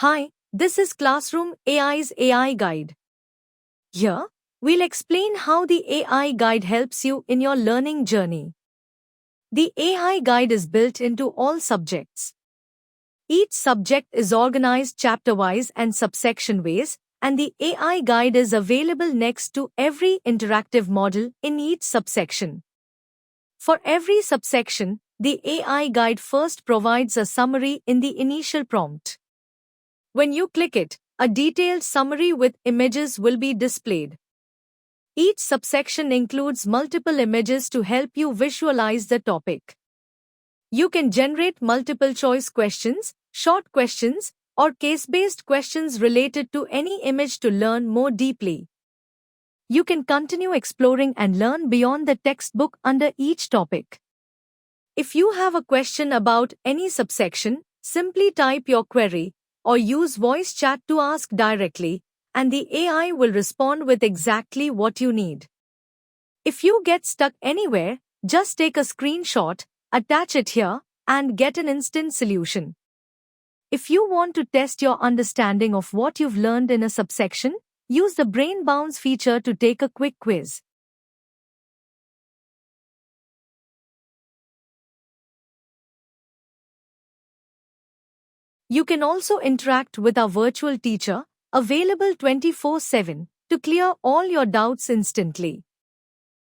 Hi, this is Classroom AI's AI Guide. Here, we'll explain how the AI Guide helps you in your learning journey. The AI Guide is built into all subjects. Each subject is organized chapter-wise and subsection-wise, and the AI Guide is available next to every interactive model in each subsection. For every subsection, the AI Guide first provides a summary in the initial prompt. When you click it, a detailed summary with images will be displayed. Each subsection includes multiple images to help you visualize the topic. You can generate multiple-choice questions, short questions, or case-based questions related to any image to learn more deeply. You can continue exploring and learn beyond the textbook under each topic. If you have a question about any subsection, simply type your query or use voice chat to ask directly, and the AI will respond with exactly what you need. If you get stuck anywhere, just take a screenshot, attach it here, and get an instant solution. If you want to test your understanding of what you've learned in a subsection, use the Brain Bounce feature to take a quick quiz. You can also interact with our virtual teacher, available 24/7, to clear all your doubts instantly.